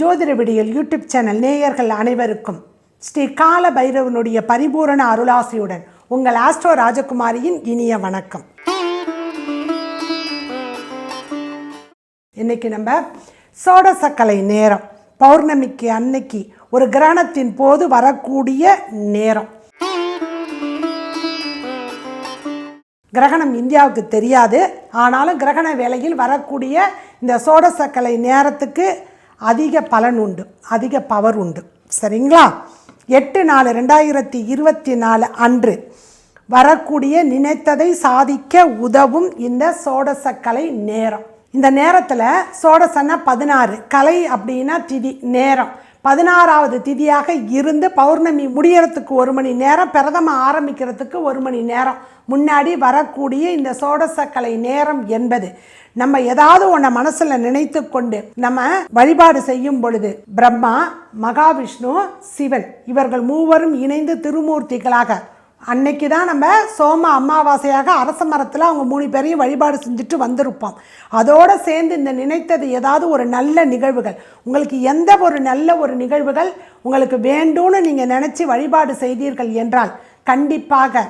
ஜோதிட விடியல் YouTube channel நேயர்கள் அனைவருக்கும் ஸ்ரீ கால பைரவனுடைய பரிபூரண அருளாசியுடன் உங்கள் ஆஸ்ட்ரோ ராஜகுமாரியின் இனிய வணக்கம். இன்னைக்கு நம்ம சோடசக்கலை நேரம், பௌர்ணமிக்கு அன்னைக்கு ஒரு கிரகணத்தின் போது வரக்கூடிய நேரம். கிரகணம் இந்தியாவுக்கு தெரியாது, ஆனாலும் கிரகண வேளையில் வரக்கூடிய இந்த சோடசக்கலை நேரத்துக்கு அதிக பலன் உண்டு, அதிக பவர் உண்டு. சரிங்களா? 8/4/2024 அன்று வரக்கூடிய நினைத்ததை சாதிக்க உதவும் இந்த சோடசக்கலை நேரம். இந்த நேரத்தில் சோடசன்னா 16, கலை அப்படின்னா திதி, நேரம் 16வது திதியாக இருந்து பௌர்ணமி முடியறதுக்கு 1 மணி நேரம், பிரதம ஆரம்பிக்கிறதுக்கு 1 மணி நேரம் முன்னாடி வரக்கூடிய இந்த சோடசக்கலை நேரம் என்பது நம்ம ஏதாவது ஒன்றை மனசில் நினைத்து கொண்டு நம்ம வழிபாடு செய்யும் பொழுது பிரம்மா, மகாவிஷ்ணு, சிவன் இவர்கள் மூவரும் இணைந்து திருமூர்த்திகளாக அன்னைக்கு தான் நம்ம சோம அமாவாசையாக அரச மரத்தில் அவங்க 3 பேரையும் வழிபாடு செஞ்சுட்டு வந்திருப்போம். அதோடு சேர்ந்து இந்த நினைத்தது ஏதாவது ஒரு நல்ல நிகழ்வுகள், உங்களுக்கு எந்த ஒரு நல்ல ஒரு நிகழ்வுகள் உங்களுக்கு வேண்டும்னு நீங்கள் நினச்சி வழிபாடு செய்தீர்கள் என்றால் கண்டிப்பாக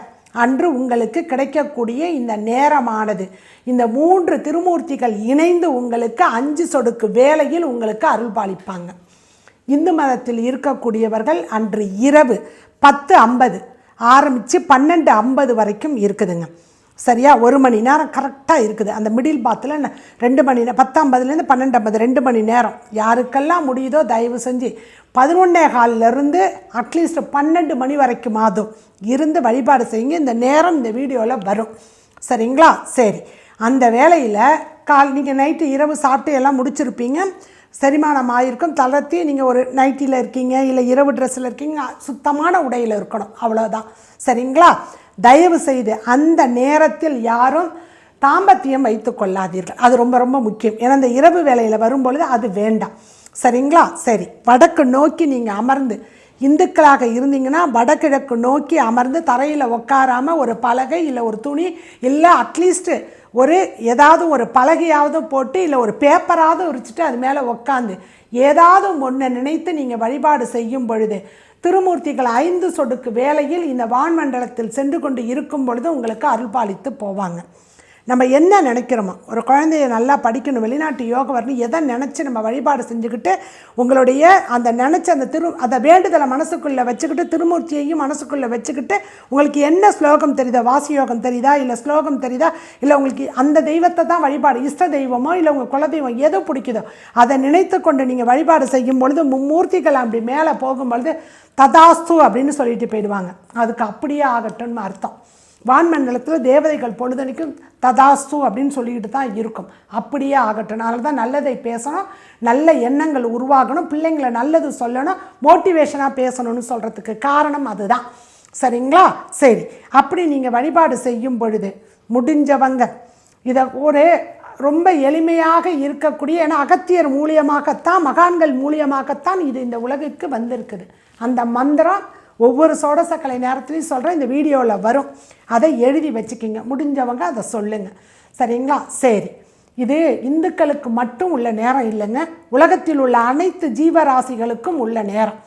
அன்று உங்களுக்கு கிடைக்கக்கூடிய இந்த நேரமானது இந்த 3 திருமூர்த்திகள் இணைந்து உங்களுக்கு 5 சொடுக்கு வேளையில் உங்களுக்கு அருள்பாலிப்பாங்க. இந்து மதத்தில் இருக்கக்கூடியவர்கள் அன்று இரவு 10:50 ஆரம்பித்து 12:50 வரைக்கும் இருக்குதுங்க. சரியா? 1 மணி நேரம் கரெக்டாக இருக்குது. அந்த மிடில் பாத்தில் 2 மணி நேரம், 10:50லேருந்து 12:50 2 மணி நேரம். யாருக்கெல்லாம் முடியுதோ தயவு செஞ்சு 11:15லேருந்து அட்லீஸ்ட் 12 மணி வரைக்குமாவது இருந்து வழிபாடு செய்யுங்க. இந்த நேரம் இந்த வீடியோவில் வரும். சரிங்களா? சரி, அந்த வேளையில் நீங்கள் நைட்டு இரவு சாப்பிட்டு எல்லாம் முடிச்சிருப்பீங்க, செரிமானம் ஆகிருக்கும், தளர்த்தி நீங்கள் ஒரு நைட்டியில் இருக்கீங்க, இல்லை இரவு ட்ரெஸ்ஸில் இருக்கீங்க, சுத்தமான உடையில் இருக்கணும், அவ்வளோதான். சரிங்களா? தயவு செய்து அந்த நேரத்தில் யாரும் தாம்பத்தியம் வைத்து கொள்ளாதீர்கள். அது ரொம்ப ரொம்ப முக்கியம். ஏன்னா இந்த இரவு வேளையில் வரும்பொழுது அது வேண்டாம். சரிங்களா? சரி, வடக்கு நோக்கி நீங்கள் அமர்ந்து, இந்துக்களாக இருந்தீங்கன்னா வடகிழக்கு நோக்கி அமர்ந்து தரையில் உட்காராமல் ஒரு பலகை இல்லை ஒரு துணி இல்லை அட்லீஸ்ட்டு ஒரு ஏதாவது ஒரு பலகையாவது போட்டு இல்லை ஒரு பேப்பராவது உரிச்சிட்டு அது மேலே உட்காந்து ஏதாவது ஒன்றை நினைத்து நீங்கள் வழிபாடு செய்யும் பொழுது திருமூர்த்திகள் 5 சொடுக்கு வேளையில் இந்த வான்மண்டலத்தில் சென்று கொண்டு இருக்கும் பொழுது உங்களுக்கு அருள்பாலித்து போவாங்க. நம்ம என்ன நினைக்கிறோமோ, ஒரு குழந்தைய நல்லா படிக்கணும், வெளிநாட்டு யோகம் வரணும், எதை நினச்சி நம்ம வழிபாடு செஞ்சுக்கிட்டு உங்களுடைய அந்த நினச்ச அந்த வேண்டுதலை மனசுக்குள்ளே வச்சுக்கிட்டு திருமூர்த்தியையும் மனசுக்குள்ளே வச்சுக்கிட்டு உங்களுக்கு என்ன ஸ்லோகம் தெரியுதா, வாசி யோகம் தெரியுதா, இல்லை ஸ்லோகம் தெரியுதா, இல்லை உங்களுக்கு அந்த தெய்வத்தை தான் வழிபாடு, இஷ்ட தெய்வமோ இல்லை உங்கள் குலதெய்வம் எதோ பிடிக்குதோ அதை நினைத்து கொண்டு நீங்கள் வழிபாடு செய்யும் பொழுது மும்மூர்த்திகள் அப்படி மேலே போகும்பொழுது ததாஸ்து அப்படின்னு சொல்லிட்டு போயிடுவாங்க. அதுக்கு அப்படியே ஆகட்டும்னு அர்த்தம். வான்மண்டலத்தில் தேவதைகள் பொழுதனைக்கும் ததாஸ்து அப்படின்னு சொல்லிக்கிட்டு தான் இருக்கும். அப்படியே ஆகட்டும். அதனால தான் நல்லதை பேசணும், நல்ல எண்ணங்கள் உருவாகணும், பிள்ளைங்களை நல்லது சொல்லணும், மோட்டிவேஷனாக பேசணும்னு சொல்கிறதுக்கு காரணம் அதுதான். சரிங்களா? சரி, அப்படி நீங்கள் வழிபாடு செய்யும் பொழுது முடிஞ்சவங்க இதை ஒரு ரொம்ப எளிமையாக இருக்கக்கூடிய, ஏன்னா அகத்தியர் மூலியமாகத்தான், மகான்கள் மூலியமாகத்தான் இது இந்த உலகிற்கு வந்திருக்குது. அந்த மந்திரம் ஒவ்வொரு சோடசக்கலை நேரத்துலையும் சொல்கிறேன், இந்த வீடியோவில் வரும். அதை எழுதி வச்சுக்கிங்க, முடிஞ்சவங்க அதை சொல்லுங்கள். சரிங்களா? சரி, இது இந்துக்களுக்கு மட்டும் உள்ள நேரம் இல்லைங்க, உலகத்தில் உள்ள அனைத்து ஜீவராசிகளுக்கும் உள்ள நேரம்.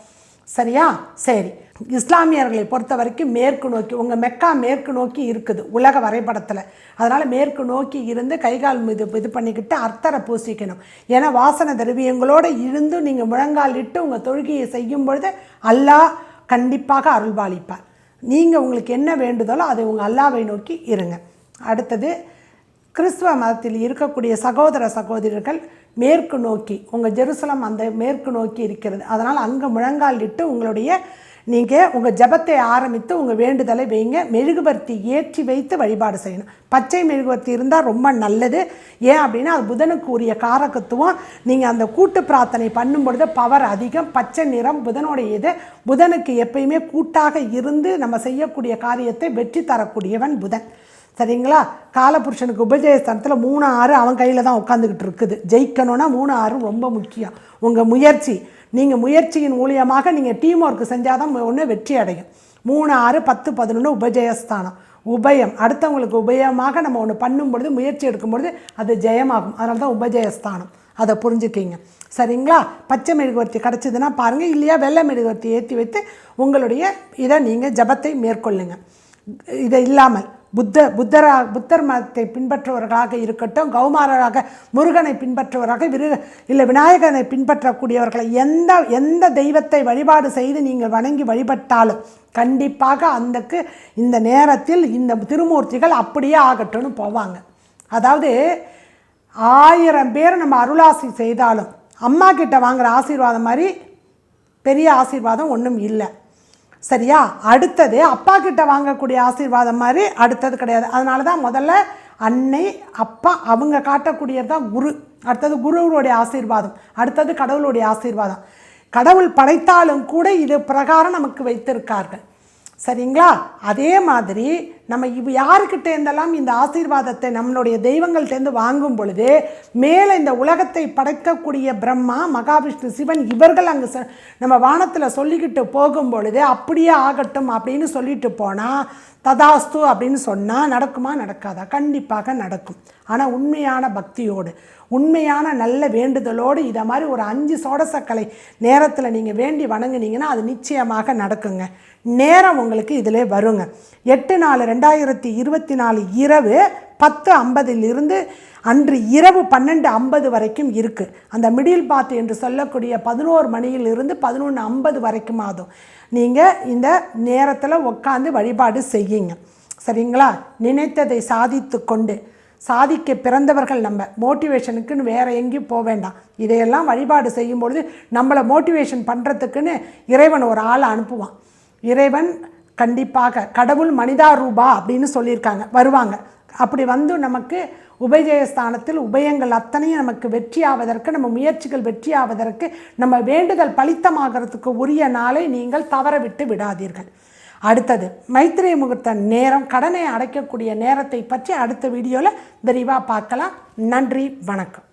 சரியா? சரி, இஸ்லாமியர்களை பொறுத்த வரைக்கும் மேற்கு நோக்கி, உங்கள் மெக்கா மேற்கு நோக்கி இருக்குது உலக வரைபடத்தில். அதனால் மேற்கு நோக்கி இருந்து கைகால் இது பண்ணிக்கிட்டு அர்த்தரை பூசிக்கணும். ஏன்னா வாசன திரவியங்களோடு இருந்து நீங்கள் முழங்கால் இட்டு உங்கள் தொழுகையை செய்யும் பொழுது அல்லாஹ் கண்டிப்பாக அருள்பாலிப்பார். நீங்கள் உங்களுக்கு என்ன வேண்டுதலோ அதை உங்கள் அல்லாவை நோக்கி இருங்க. அடுத்தது, கிறிஸ்துவ மதத்தில் இருக்கக்கூடிய சகோதர சகோதரர்கள் மேற்கு நோக்கி, உங்கள் ஜெருசலம் அந்த மேற்கு நோக்கி இருக்கிறது. அதனால் அங்கே முழங்கால் இட்டு நீங்கள் உங்கள் ஜபத்தை ஆரம்பித்து உங்கள் வேண்டுதலை வைங்க. மெழுகுவர்த்தி ஏற்றி வைத்து வழிபாடு செய்யணும். பச்சை மெழுகுவர்த்தி இருந்தால் ரொம்ப நல்லது. ஏன் அப்படின்னா அது புதனுக்கு உரிய காரகத்துவம். நீங்கள் அந்த கூட்டு பிரார்த்தனை பண்ணும் பொழுது பவர் அதிகம். பச்சை நிறம் புதனுடைய இது. புதனுக்கு எப்பயுமே கூட்டாக இருந்து நம்ம செய்யக்கூடிய காரியத்தை வெற்றி தரக்கூடியவன் புதன். சரிங்களா? காலபுருஷனுக்கு உபஜயஸ்தானத்தில் 3 6 அவன் கையில் தான் உட்காந்துக்கிட்டு இருக்குது. ஜெயிக்கணும்னா 3 6 ரொம்ப முக்கியம். உங்கள் முயற்சி, நீங்கள் முயற்சியின் மூலியமாக நீங்கள் டீம் ஒர்க் செஞ்சால் தான் ஒன்று வெற்றி அடையும். 3 6 10 11 உபஜயஸ்தானம். உபயம், அடுத்தவங்களுக்கு உபயமாக நம்ம ஒன்று பண்ணும் பொழுது, முயற்சி எடுக்கும் பொழுது அது ஜெயமாகும். அதனால தான் உபஜயஸ்தானம். அதை புரிஞ்சுக்கிங்க. சரிங்களா? பச்சை மெழுகுவர்த்தி கிடச்சிதுன்னா பாருங்கள், இல்லையா வெள்ளை மெழுகுவர்த்தி ஏற்றி வைத்து உங்களுடைய இதை நீங்கள் ஜபத்தை மேற்கொள்ளுங்க. இதை இல்லாமல் புத்தர் மதத்தை பின்பற்றுவர்களாக இருக்கட்டும், கௌமாரராக முருகனை பின்பற்றுவராக இல்லை விநாயகனை பின்பற்றக்கூடியவர்களை எந்த தெய்வத்தை வழிபாடு செய்து நீங்கள் வணங்கி வழிபட்டாலும் கண்டிப்பாக இந்த நேரத்தில் இந்த திருமூர்த்திகள் அப்படியே ஆகட்டும்னு போவாங்க. அதாவது 1000 பேர் நம்ம அருளாசி செய்தாலும் அம்மா கிட்ட வாங்குகிற ஆசீர்வாதம் மாதிரி பெரிய ஆசீர்வாதம் ஒன்றும் இல்லை. சரியா? அடுத்தது அப்பா கிட்ட வாங்கக்கூடிய ஆசீர்வாதம் மாதிரி அடுத்தது கிடையாது. அதனால தான் முதல்ல அன்னை அப்பா அவங்க காட்டக்கூடியது தான் குரு, அடுத்தது குருவுடைய ஆசீர்வாதம், அடுத்தது கடவுளுடைய ஆசீர்வாதம். கடவுள் படைத்தாலும் கூட இது பிரகாரம் நமக்கு வைத்திருக்கார்கள். சரிங்களா? அதே மாதிரி நம்ம யாருக்கிட்ட இருந்தெல்லாம் இந்த ஆசீர்வாதத்தை நம்மளுடைய தெய்வங்கள்டேருந்து வாங்கும் பொழுது மேலே இந்த உலகத்தை படைக்கக்கூடிய பிரம்மா, மகாவிஷ்ணு, சிவன் இவர்கள் அங்கே நம்ம வானத்தில் சொல்லிக்கிட்டு போகும் பொழுது அப்படியே ஆகட்டும் அப்படின்னு சொல்லிட்டு போனால் ததாஸ்து அப்படின்னு சொன்னால் நடக்குமா நடக்காதா? கண்டிப்பாக நடக்கும். ஆனால் உண்மையான பக்தியோடு உண்மையான நல்ல வேண்டுதலோடு இதை மாதிரி ஒரு 5 சோடசக்கலை நேரத்தில் நீங்கள் வேண்டி வணங்குனீங்கன்னா அது நிச்சயமாக நடக்குங்க. நேரம் உங்களுக்கு இதிலே வருங்க. 8/4/2024 இரவு 10:50 அன்று இரவு 12:50 வரைக்கும் இருக்குது. அந்த மிடில் பாத் என்று சொல்லக்கூடிய 11 மணியிலிருந்து 11:50 வரைக்கும் ஆகும். நீங்கள் இந்த நேரத்தில் உட்காந்து வழிபாடு செய்யுங்க. சரிங்களா? நினைத்ததை சாதித்து கொண்டு சாதிக்க பிறந்தவர்கள் நம்ம மோட்டிவேஷனுக்குன்னு வேறு எங்கேயும் போக வேண்டாம். இதையெல்லாம் வழிபாடு செய்யும்பொழுது நம்மளை மோட்டிவேஷன் பண்ணுறதுக்குன்னு இறைவன் ஒரு ஆளை அனுப்புவான். இறைவன் கண்டிப்பாக கடவுள் மனிதா ரூபா அப்படின்னு சொல்லியிருக்காங்க, வருவாங்க. அப்படி வந்து நமக்கு உபயஜயஸ்தானத்தில் உபயங்கள் அத்தனையும் நமக்கு வெற்றியாவதற்கு, நம்ம முயற்சிகள் வெற்றியாவதற்கு, நம்ம வேண்டுதல் பலித்தமாகிறதுக்கு உரிய நாளை நீங்கள் தவற விட்டு விடாதீர்கள். அடுத்தது மைத்திரை முகூர்த்த நேரம், கடனை அடைக்கக்கூடிய நேரத்தை பற்றி அடுத்த வீடியோவில் விரிவாக பார்க்கலாம். நன்றி, வணக்கம்.